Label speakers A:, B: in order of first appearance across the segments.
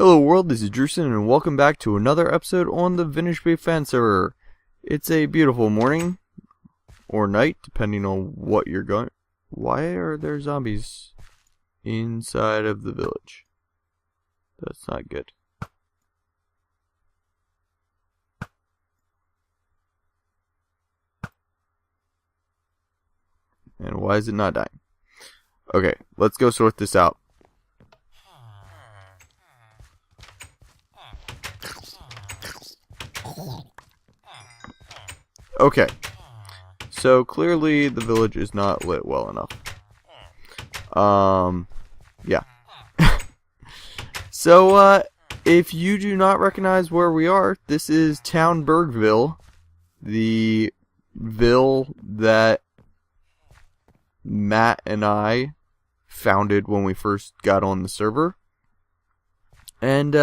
A: Hello world, this is Drewson and welcome back to another episode on the VBFS server. It's a beautiful morning, or night, depending on what you're going. Why are there zombies inside of the village? That's not good. And why is it not dying? Okay, let's go sort this out. Okay, so clearly the village is not lit well enough. Yeah. So, if you do not recognize where we are, this is Town Bergville, the ville that Matt and I founded when we first got on the server. And,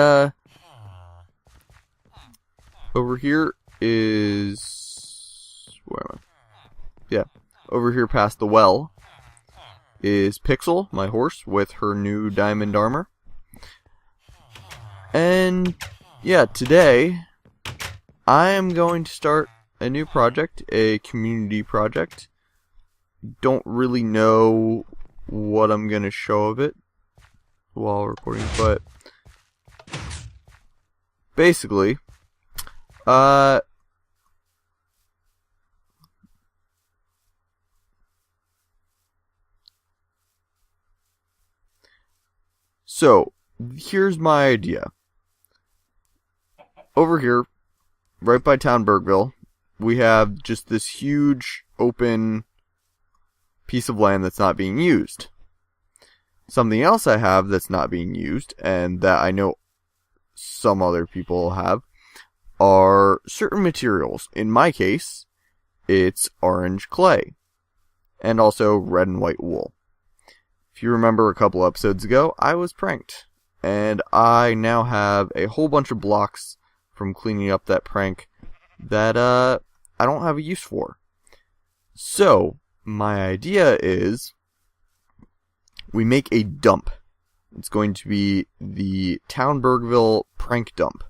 A: over here is... where am I? Yeah. Over here past the well is Pixel, my horse, with her new diamond armor. And, yeah, today I am going to start a new project, a community project. Don't really know what I'm going to show of it while recording, but basically, so, here's my idea. Over here, right by Town Bergville, we have just this huge open piece of land that's not being used. Something else I have that's not being used, and that I know some other people have, are certain materials. In my case, it's orange clay, and also red and white wool. If you remember a couple episodes ago, I was pranked, and I now have a whole bunch of blocks from cleaning up that prank that I don't have a use for. So, my idea is we make a dump. It's going to be the Town Bergville prank dump.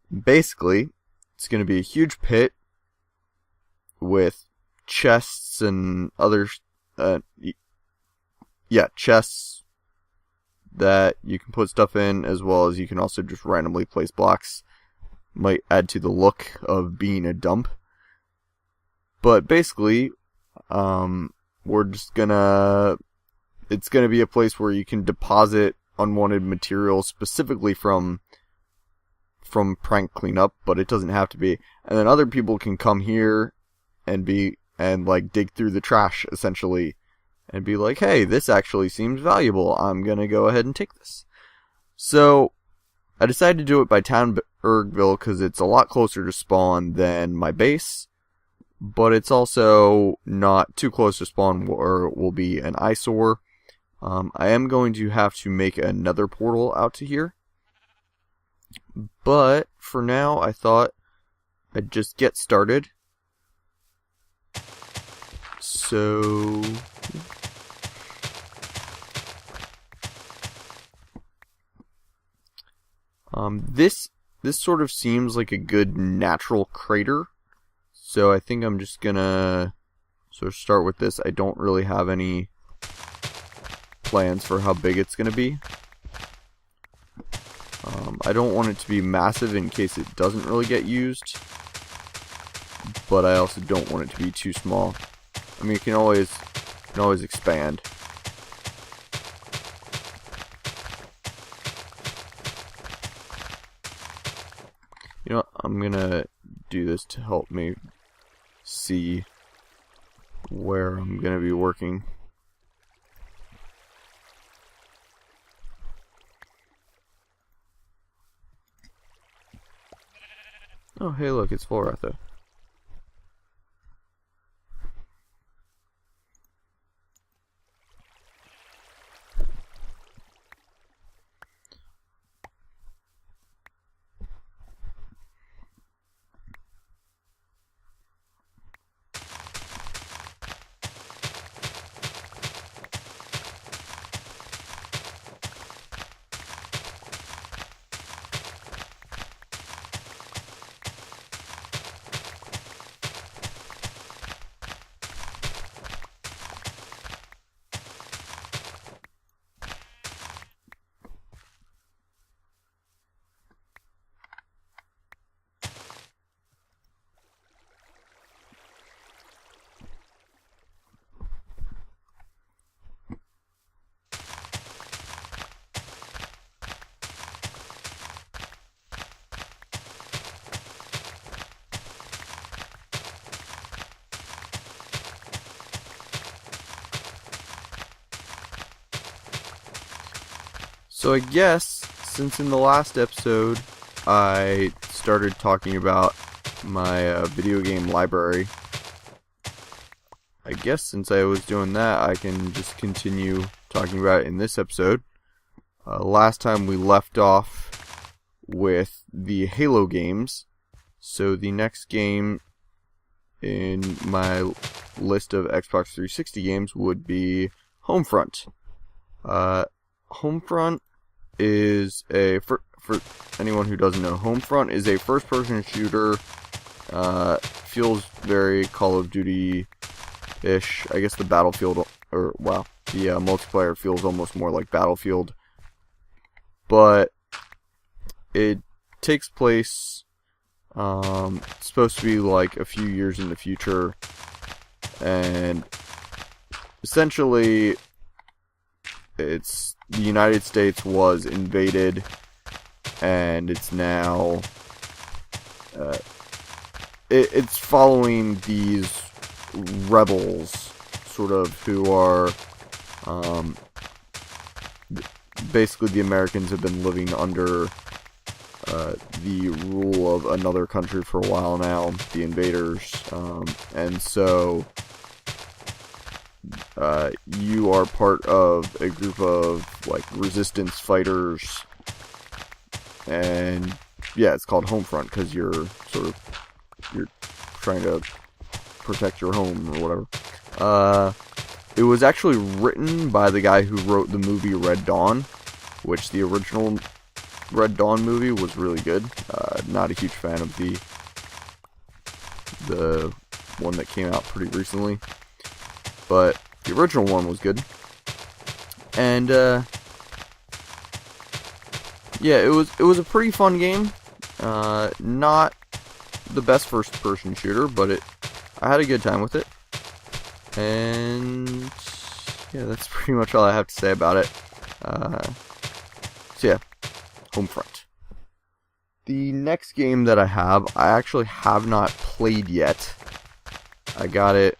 A: Basically, it's going to be a huge pit with chests and other chests that you can put stuff in, as well as you can also just randomly place blocks. Might add to the look of being a dump. But basically, we're just gonna... it's gonna be a place where you can deposit unwanted material specifically from prank cleanup, but it doesn't have to be. And then other people can come here and dig through the trash, essentially, and be like, hey, this actually seems valuable. I'm going to go ahead and take this. So, I decided to do it by Town Bergville because it's a lot closer to spawn than my base. But it's also not too close to spawn or it will be an eyesore. I am going to have to make another portal out to here. But, for now, I thought I'd just get started. So... this sort of seems like a good natural crater, so I think I'm just gonna sort of start with this. I don't really have any plans for how big it's gonna be. I don't want it to be massive in case it doesn't really get used, but I also don't want it to be too small. I mean, it can always expand. You know what? I'm gonna do this to help me see where I'm gonna be working. Oh, hey, look, it's Floratha. So I guess, since in the last episode I started talking about my video game library, I guess since I was doing that, I can just continue talking about it in this episode. Last time we left off with the Halo games, so the next game in my list of Xbox 360 games would be Homefront. Homefront is for anyone who doesn't know, Homefront is a first-person shooter. Feels very Call of Duty-ish. I guess the Battlefield, the multiplayer feels almost more like Battlefield. But it takes place, it's supposed to be like a few years in the future, and essentially it's the United States was invaded, and it's now it's following these rebels, sort of, who are basically the Americans have been living under the rule of another country for a while now, the invaders, and so you are part of a group of like resistance fighters, and yeah, it's called Homefront because you're trying to protect your home or whatever. It was actually written by the guy who wrote the movie Red Dawn, which the original Red Dawn movie was really good. Not a huge fan of the one that came out pretty recently, but the original one was good. And yeah, it was a pretty fun game. Not the best first-person shooter, but I had a good time with it. And yeah, that's pretty much all I have to say about it. So yeah, Homefront. The next game that I actually have not played yet. I got it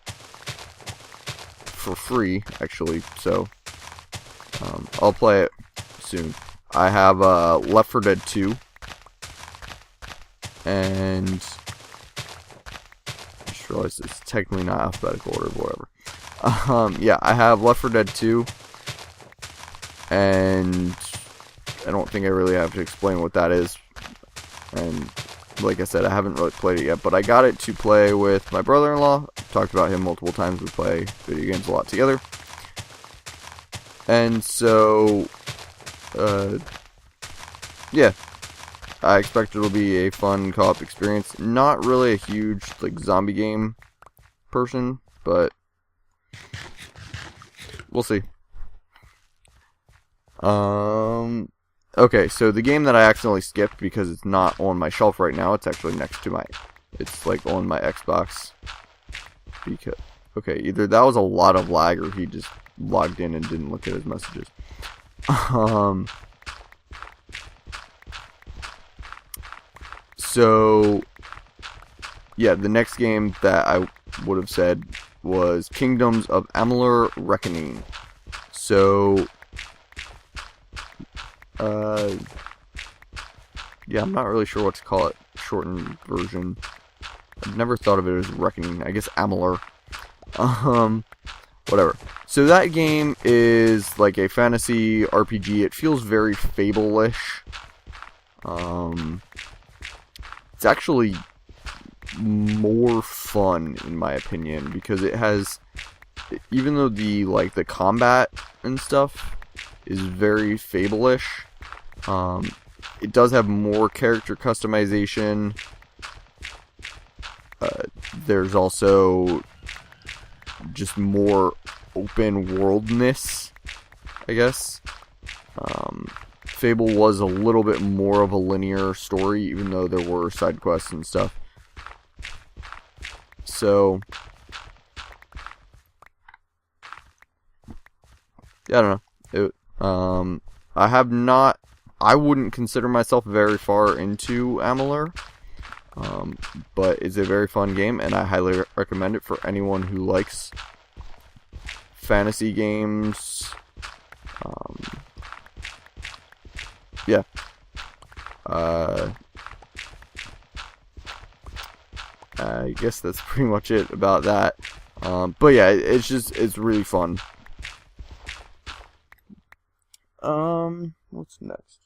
A: for free, actually, so I'll play it soon. I have Left 4 Dead 2, and I just realized it's technically not alphabetical order, but whatever. Yeah, I have Left 4 Dead 2, and I don't think I really have to explain what that is. And like I said, I haven't really played it yet, but I got it to play with my brother-in-law. I've talked about him multiple times. We play video games a lot together. And so, yeah, I expect it'll be a fun co-op experience. Not really a huge like zombie game person, but we'll see. Okay, so the game that I accidentally skipped because it's not on my shelf right now, it's actually next to it's like on my Xbox. Because, okay, either that was a lot of lag or he just logged in and didn't look at his messages. So, yeah, the next game that I would have said was Kingdoms of Amalur Reckoning. So, yeah, I'm not really sure what to call it. Shortened version. I've never thought of it as Reckoning. I guess Amalur. Whatever. So that game is like a fantasy RPG. It feels very Fable-ish. It's actually more fun, in my opinion, because it has, even though the combat and stuff is very Fable-ish, it does have more character customization. There's also just more open worldness, I guess. Fable was a little bit more of a linear story, even though there were side quests and stuff. So, yeah, I don't know. I wouldn't consider myself very far into Amalur, but it's a very fun game, and I highly recommend it for anyone who likes fantasy games, yeah. I guess that's pretty much it about that. But yeah, it's really fun. What's next?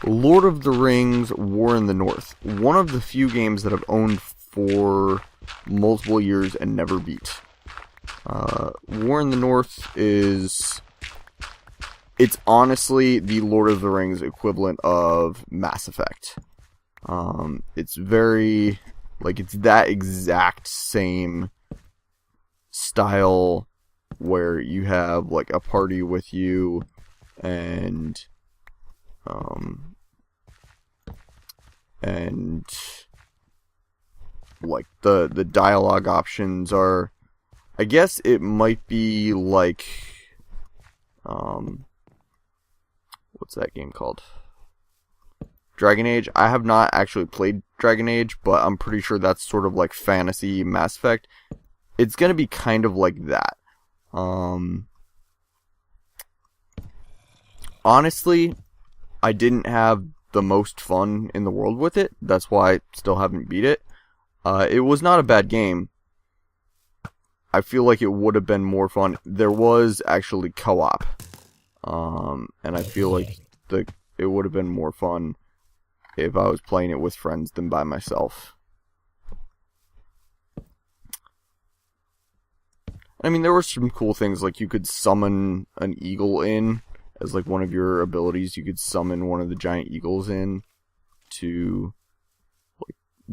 A: Lord of the Rings: War in the North. One of the few games that I've owned for multiple years and never beat. War in the North it's honestly the Lord of the Rings equivalent of Mass Effect. It's very, it's that exact same style where you have, a party with you, and the dialogue options are, I guess it might be what's that game called? Dragon Age. I have not actually played Dragon Age, but I'm pretty sure that's sort of like fantasy Mass Effect. It's gonna be kind of like that. Honestly, I didn't have the most fun in the world with it. That's why I still haven't beat it. It was not a bad game. I feel like it would have been more fun. There was actually co-op. And I feel like it would have been more fun if I was playing it with friends than by myself. I mean, there were some cool things, like you could summon an eagle in as one of your abilities. You could summon one of the giant eagles in to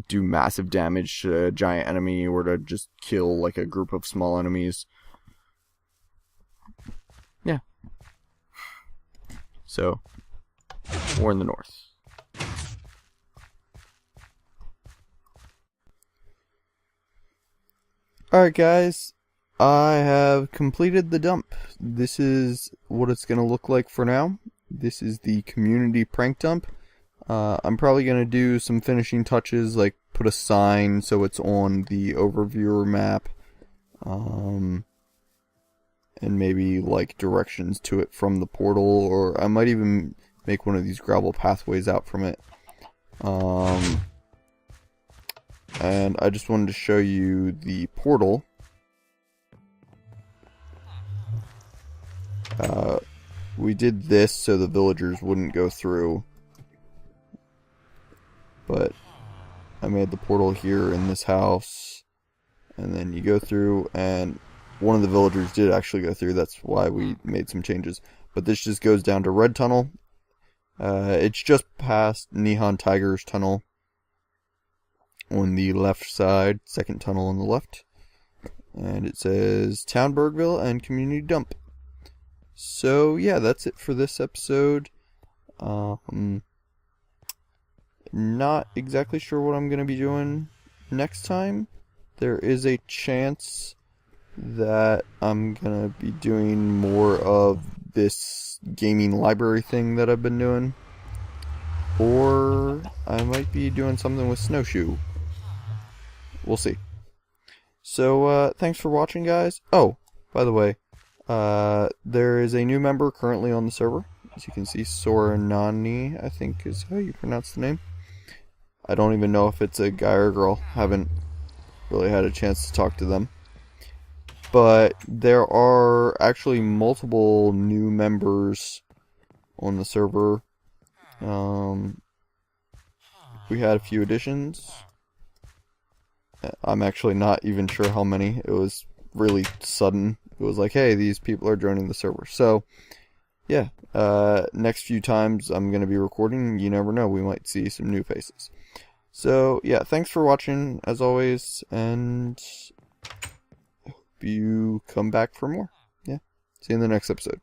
A: do massive damage to a giant enemy, or to just kill a group of small enemies. Yeah. So, War in the North. Alright guys, I have completed the dump. This is what it's going to look like for now. This is the community prank dump. I'm probably going to do some finishing touches, like put a sign so it's on the overviewer map. And maybe directions to it from the portal, or I might even make one of these gravel pathways out from it. And I just wanted to show you the portal. We did this so the villagers wouldn't go through, but I made the portal here in this house, and then you go through, and one of the villagers did actually go through. That's why we made some changes. But this just goes down to Red Tunnel. It's just past Neon Tiger's tunnel on the left side, second tunnel on the left. And it says Town Bergville and Community Dump. So yeah, that's it for this episode. Not exactly sure what I'm going to be doing next time. There is a chance that I'm going to be doing more of this gaming library thing that I've been doing. Or I might be doing something with Snowshoe. We'll see. So, thanks for watching, guys. Oh, by the way, there is a new member currently on the server. As you can see, Soranani, I think is how you pronounce the name. I don't even know if it's a guy or girl. Haven't really had a chance to talk to them. But there are actually multiple new members on the server. We had a few additions. I'm actually not even sure how many. It was really sudden. It was like, hey, these people are joining the server. So, yeah. Next few times I'm going to be recording, you never know, we might see some new faces. So, yeah, thanks for watching, as always, and hope you come back for more. Yeah, see you in the next episode.